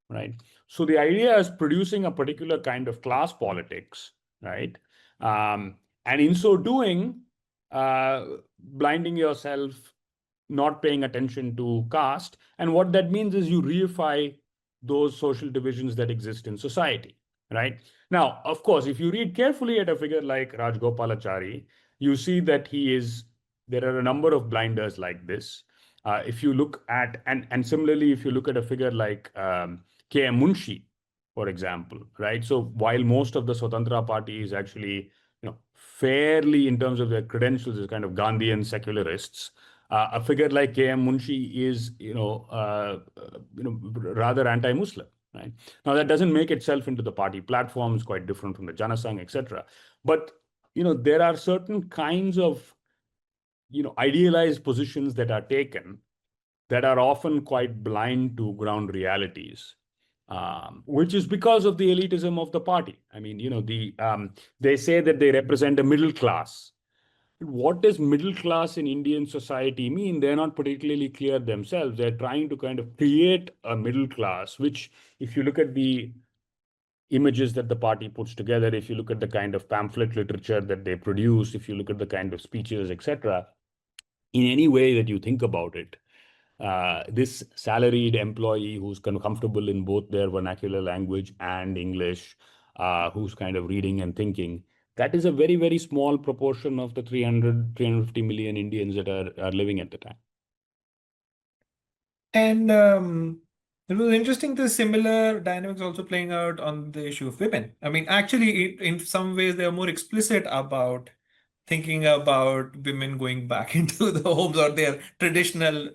right? So the idea is producing a particular kind of class politics, right? And in so doing, blinding yourself, not paying attention to caste. And what that means is you reify those social divisions that exist in society, right? Now, of course, if you read carefully at a figure like Rajgopalachari, you see that there are a number of blinders like this. If you look at, and similarly, if you look at a figure like K.M. Munshi, for example, right? So while most of the Swatantra Party is actually, fairly in terms of their credentials is kind of Gandhian secularists, a figure like K.M. Munshi is, rather anti-Muslim, right? Now that doesn't make itself into the party platforms, quite different from the Janasangh, etc. But there are certain kinds of idealized positions that are taken that are often quite blind to ground realities, which is because of the elitism of the party. I mean, they say that they represent a middle class. What does middle class in Indian society mean? They're not particularly clear themselves. They're trying to kind of create a middle class, which if you look at the images that the party puts together, if you look at the kind of pamphlet literature that they produce, if you look at the kind of speeches, etc., in any way that you think about it, this salaried employee who's kind of comfortable in both their vernacular language and English, who's kind of reading and thinking, that is a very, very small proportion of the 350 million Indians that are living at the time. And it was interesting, the similar dynamics also playing out on the issue of women. I mean, actually, in some ways, they are more explicit about thinking about women going back into the homes or their traditional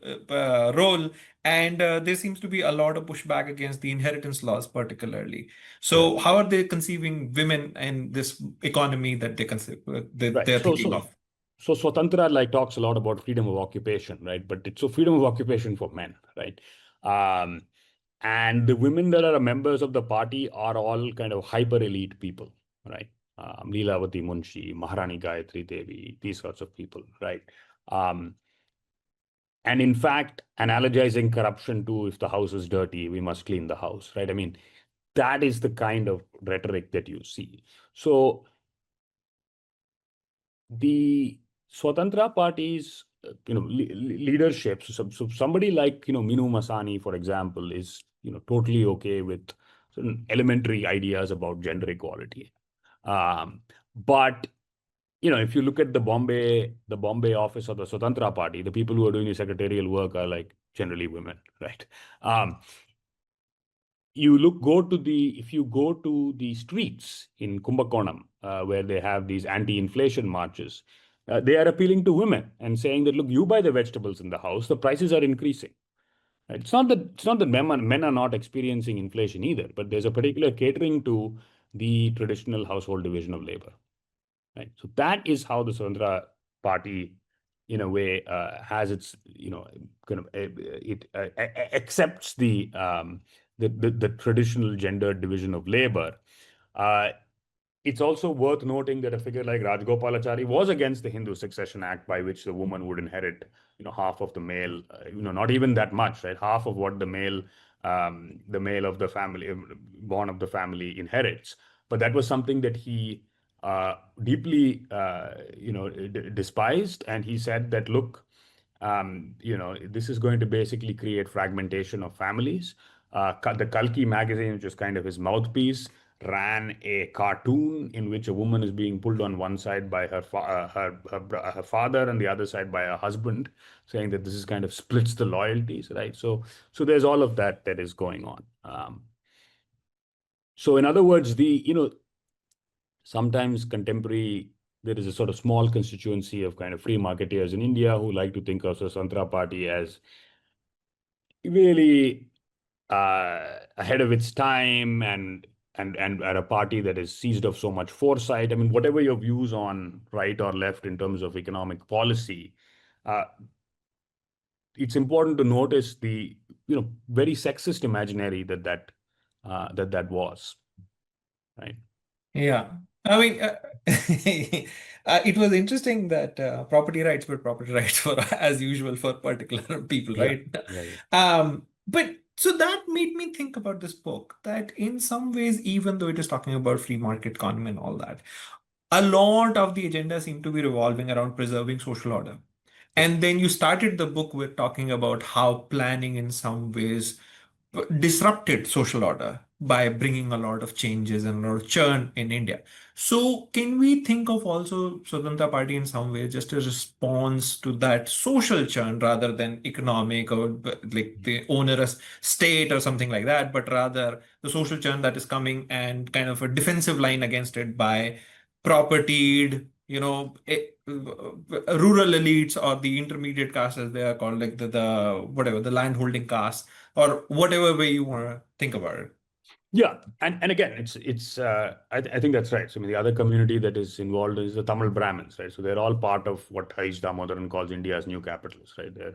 role. And there seems to be a lot of pushback against the inheritance laws, particularly. Right. So, how are they conceiving women in this economy that Right. they're thinking of? So Swatantra like talks a lot about freedom of occupation, right? But it's so freedom of occupation for men, right? Um, and the women that are members of the party are all kind of hyper elite people, right? Leelavati Munshi, Maharani Gayatri Devi, these sorts of people, right? Um, and in fact, analogizing corruption to if the house is dirty, we must clean the house, right? I mean, that is the kind of rhetoric that you see. So the Swatantra party's leadership. So somebody like Minu Masani, for example, is totally okay with certain elementary ideas about gender equality. But if you look at the Bombay office of the Swatantra party, the people who are doing the secretarial work are like generally women, right? Um, if you go to the streets in Kumbakonam, where they have these anti-inflation marches, they are appealing to women and saying that, look, you buy the vegetables in the house, the prices are increasing. Right? It's not that men are not experiencing inflation either, but there's a particular catering to the traditional household division of labor. Right? So that is how the Swatantra party, in a way, has its, kind of, it accepts the traditional gender division of labor. Uh, it's also worth noting that a figure like Rajgopalachari was against the Hindu Succession Act, by which the woman would inherit, half of the male, not even that much, right? Half of what the male of the family, born of the family, inherits. But that was something that he deeply, despised, and he said that, look, this is going to basically create fragmentation of families. The Kalki magazine, which was kind of his mouthpiece, ran a cartoon in which a woman is being pulled on one side by her father and the other side by her husband, saying that this is kind of splits the loyalties, right? So there's all of that is going on. So in other words, sometimes contemporary, there is a sort of small constituency of kind of free marketeers in India who like to think of the Swatantra party as really ahead of its time and at a party that is seized of so much foresight. I mean, whatever your views on right or left in terms of economic policy, uh, it's important to notice the very sexist imaginary that was, right? Yeah. I mean, it was interesting that property rights were property rights for, as usual, for particular people, Yeah, right? yeah, yeah. But so that made me think about this book, that in some ways, even though it is talking about free market economy and all that, a lot of the agenda seemed to be revolving around preserving social order. Yeah. And then you started the book with talking about how planning in some ways disrupted social order by bringing a lot of changes and a lot of churn in India. So can we think of also Swatantra Party in some way just a response to that social churn rather than economic or like the onerous state or something like that, but rather the social churn that is coming and kind of a defensive line against it by propertied, rural elites or the intermediate caste as they are called, like the whatever, the land holding caste or whatever way you want to think about it. Yeah, and again, I think that's right. So I mean, the other community that is involved is the Tamil Brahmins, right? So they're all part of what Haish Damodaran calls India's new capitals, right there.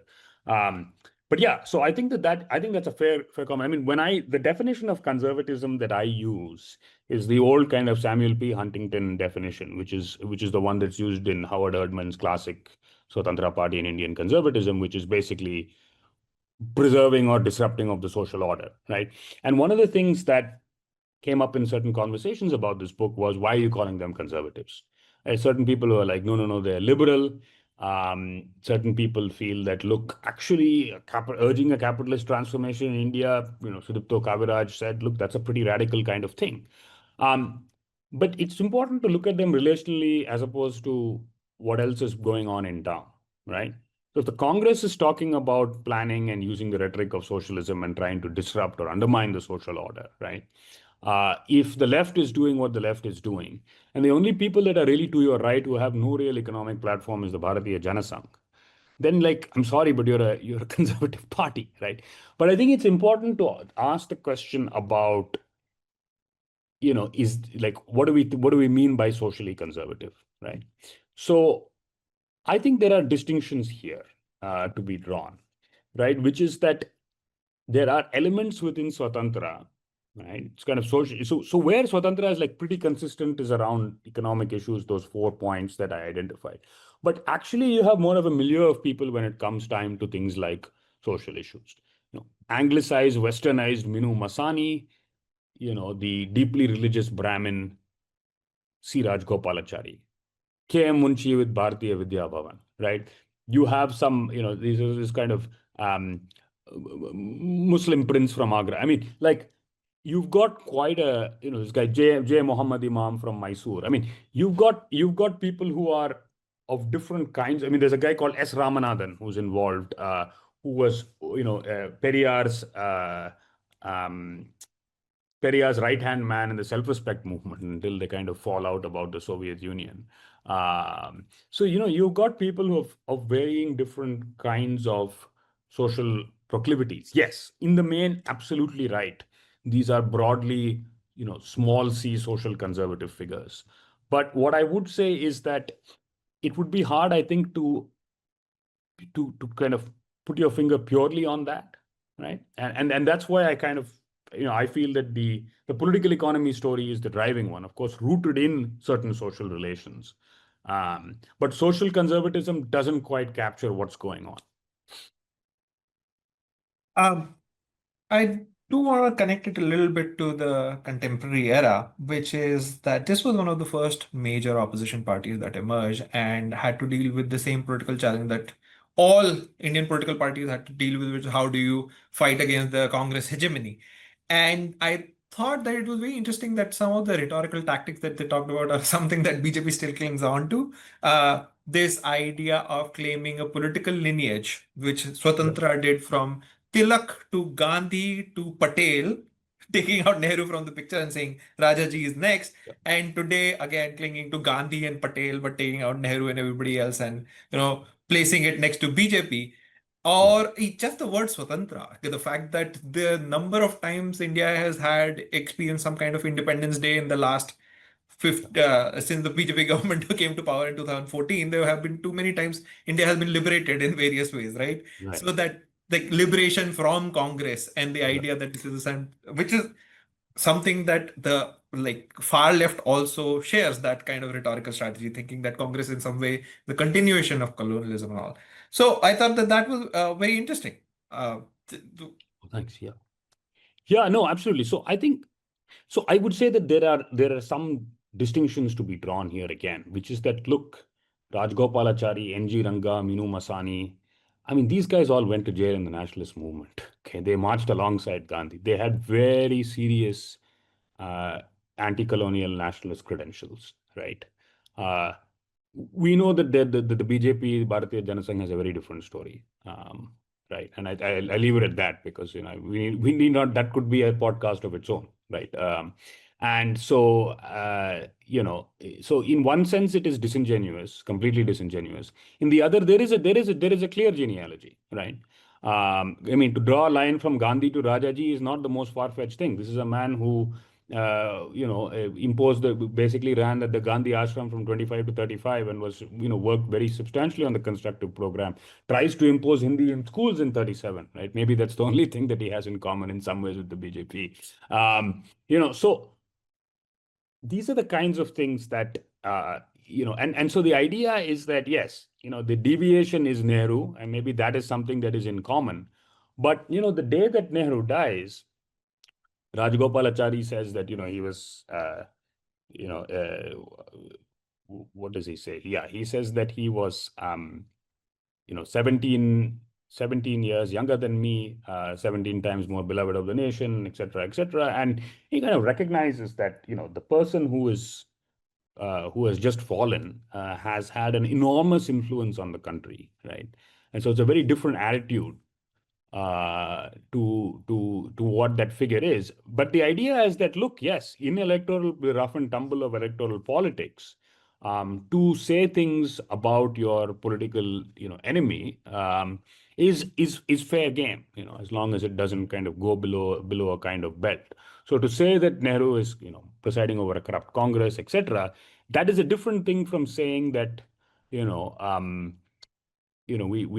But yeah, so I think I think that's a fair comment. I mean, the definition of conservatism that I use is the old kind of Samuel P. Huntington definition, which is the one that's used in Howard Herdman's classic Swatantra Party in Indian conservatism, which is basically preserving or disrupting of the social order, right? And one of the things that came up in certain conversations about this book was, why are you calling them conservatives? Right? Certain people who are like, no, they're liberal. Certain people feel that, look, actually, urging a capitalist transformation in India, Sudipto Kaviraj said, look, that's a pretty radical kind of thing. But it's important to look at them relationally as opposed to what else is going on in town, right? So if the Congress is talking about planning and using the rhetoric of socialism and trying to disrupt or undermine the social order, right? If the left is doing what the left is doing, and the only people that are really to your right who have no real economic platform is the Bharatiya Janasangh, then like I'm sorry, but you're a conservative party, right? But I think it's important to ask the question about, is like what do we mean by socially conservative, right? So I think there are distinctions here to be drawn, right? Which is that there are elements within Swatantra, right? It's kind of social. So where Swatantra is like pretty consistent is around economic issues, those 4 points that I identified. But actually, you have more of a milieu of people when it comes time to things like social issues. Anglicized, westernized Minu Masani, the deeply religious Brahmin Siraj Gopalachari, K.M. Munshi with Bharatiya Vidya Bhavan, right? You have some, this kind of Muslim prince from Agra. I mean, like, you've got quite a, this guy J. Muhammad Imam from Mysore. I mean, you've got people who are of different kinds. I mean, there's a guy called S. Ramanathan who's involved, who was, um, Periya's right-hand man in the self-respect movement until they kind of fall out about the Soviet Union. So, you've got people who have of varying different kinds of social proclivities. Yes, in the main, absolutely right. These are broadly, small c social conservative figures. But what I would say is that it would be hard, I think, to kind of put your finger purely on that, right? And that's why I kind of, I feel that the political economy story is the driving one, of course, rooted in certain social relations. But social conservatism doesn't quite capture what's going on. Um, I do want to connect it a little bit to the contemporary era, which is that this was one of the first major opposition parties that emerged and had to deal with the same political challenge that all Indian political parties had to deal with, which is how do you fight against the Congress hegemony? And I thought that it was very interesting that some of the rhetorical tactics that they talked about are something that BJP still clings on to. This idea of claiming a political lineage, which Yep. Swatantra did from Tilak to Gandhi to Patel, taking out Nehru from the picture and saying Rajaji is next. Yep. And today, again, clinging to Gandhi and Patel, but taking out Nehru and everybody else and, placing it next to BJP. Right. Or just the word Swatantra, the fact that the number of times India has had experienced some kind of Independence Day in the last since the BJP government came to power in 2014, there have been too many times India has been liberated in various ways, right? Right. So that like liberation from Congress and the Right. idea that this is a which is something that the like far left also shares that kind of rhetorical strategy, thinking that Congress in some way the continuation of colonialism and all. So I thought that that was very interesting. Uh, th- th- Oh, thanks. Yeah. Yeah, no, absolutely. So I would say that there are some distinctions to be drawn here again, which is that look, Rajgopalachari, N.G. Ranga, Minu Masani, I mean, these guys all went to jail in the nationalist movement. Okay, they marched alongside Gandhi. They had very serious uh, anti-colonial nationalist credentials, right? Uh, we know that the BJP, Bharatiya Janasangh, has a very different story, right? And I leave it at that because we need not, that could be a podcast of its own, right? And so so in one sense it is disingenuous, completely disingenuous. In the other, there is a clear genealogy, right? I mean, to draw a line from Gandhi to Rajaji is not the most far-fetched thing. This is a man who basically ran the Gandhi ashram from 25 to 35 and was, worked very substantially on the constructive program, tries to impose Hindi in schools in 37, right? Maybe that's the only thing that he has in common in some ways with the BJP. So these are the kinds of things that, and so the idea is that, yes, the deviation is Nehru, and maybe that is something that is in common. But, the day that Nehru dies, Rajgopalachari says that, he was, what does he say? Yeah, he says that he was, 17 years younger than me, 17 times more beloved of the nation, etc., etc. And he kind of recognizes that, the person who has just fallen has had an enormous influence on the country, right? And so it's a very different attitude to what that figure is. But the idea is that, look, yes, in the rough and tumble of electoral politics, to say things about your political, enemy, is fair game, as long as it doesn't kind of go below a kind of belt. So to say that Nehru is, presiding over a corrupt Congress, etc., that is a different thing from saying that, we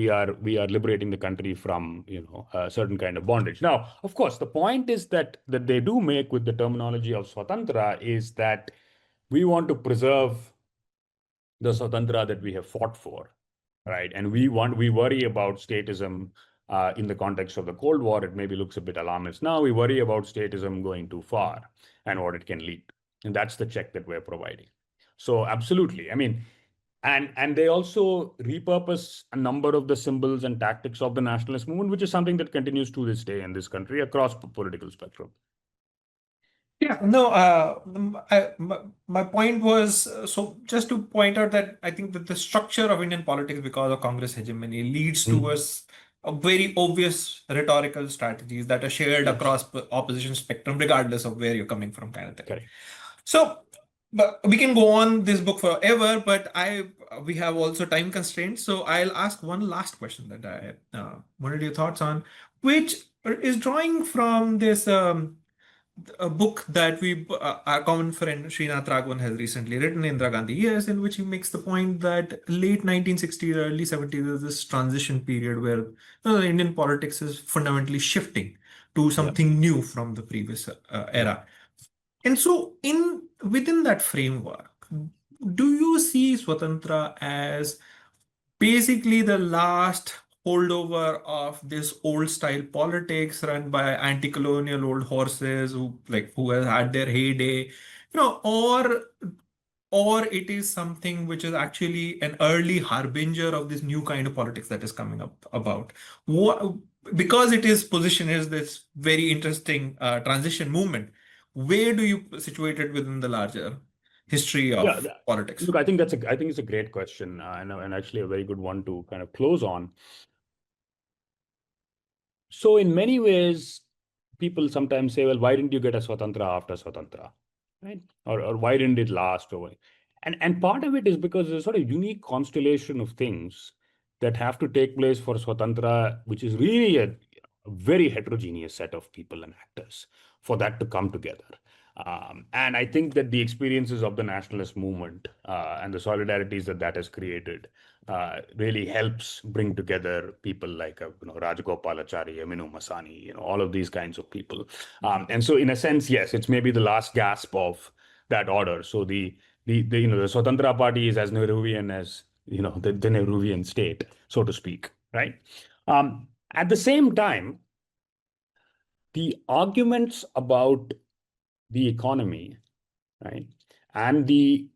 are liberating the country from a certain kind of bondage. Now, of course, the point is that they do make with the terminology of Swatantra is that we want to preserve the Swatantra that we have fought for, right? And we worry about statism in the context of the Cold War. It maybe looks a bit alarmist now. We worry about statism going too far and what it can lead to. And that's the check that we're providing. So absolutely. I mean, and they also repurpose a number of the symbols and tactics of the nationalist movement, which is something that continues to this day in this country across the political spectrum. Yeah, no, my point was, so just to point out that I think that the structure of Indian politics, because of Congress hegemony, leads to a very obvious rhetorical strategies that are shared across opposition spectrum, regardless of where you're coming from, kind of thing. Correct. So, but we can go on this book forever, but we have also time constraints. So I'll ask one last question that I wanted your thoughts on, which is drawing from this a book that our common friend Srinath Raghavan has recently written, Indira Gandhi Years, in which he makes the point that late 1960s, early 70s is this transition period where Indian politics is fundamentally shifting to something new from the previous era. And so within that framework, do you see Swatantra as basically the last holdover of this old style politics run by anti-colonial old horses who has had their heyday, or it is something which is actually an early harbinger of this new kind of politics that is coming up about? Because its position is this very interesting transition movement, where do you situate it within the larger history of politics? Look, I think it's a great question, and actually a very good one to kind of close on. So in many ways, people sometimes say, well, why didn't you get a Swatantra after Swatantra, right? Or why didn't it last? And part of it is because there's a sort of unique constellation of things that have to take place for Swatantra, which is really a very heterogeneous set of people and actors for that to come together. And I think that the experiences of the nationalist movement and the solidarities that has created really helps bring together people like Rajagopalachari, Aminu Masani, all of these kinds of people. And so in a sense, yes, it's maybe the last gasp of that order. So the Swatantra Party is as Nehruvian as the Nehruvian state, so to speak, right? At the same time, the arguments about the economy, right, and the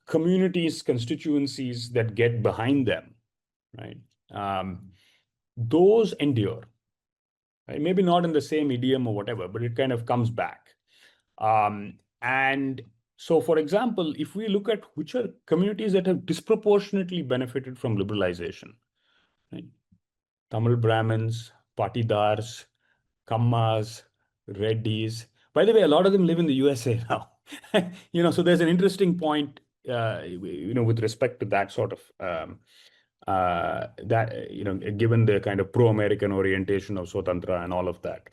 communities, constituencies that get behind them, right, those endure. Right? Maybe not in the same idiom or whatever, but it kind of comes back. And so, for example, if we look at which are communities that have disproportionately benefited from liberalization, right? Tamil Brahmins, Patidars, Kammas, Reddis. By the way, a lot of them live in the USA now. So there's an interesting point, with respect to that sort of given the kind of pro-American orientation of Swatantra and all of that.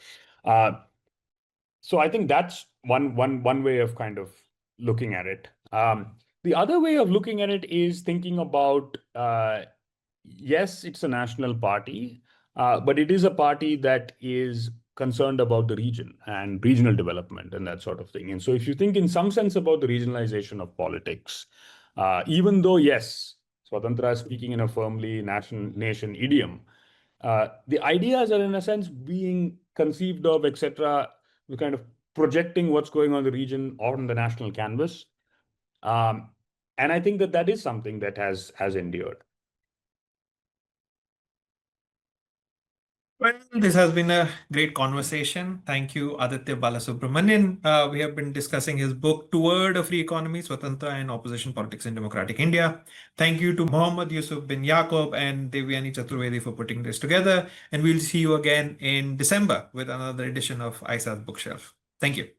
So I think that's one way of kind of looking at it. The other way of looking at it is thinking about, yes, it's a national party, but it is a party that is concerned about the region and regional development and that sort of thing. And so if you think in some sense about the regionalization of politics, even though, yes, Swatantra is speaking in a firmly nation idiom, the ideas are in a sense being conceived of, etc., kind of projecting what's going on in the region on the national canvas. And I think that is something that has endured. Well, this has been a great conversation. Thank you, Aditya Balasubramanian. We have been discussing his book, Toward a Free Economy, Swatantra and Opposition Politics in Democratic India. Thank you to Mohammad Yusuf bin Yaqub and Devyani Chaturvedi for putting this together. And we'll see you again in December with another edition of ISA's Bookshelf. Thank you.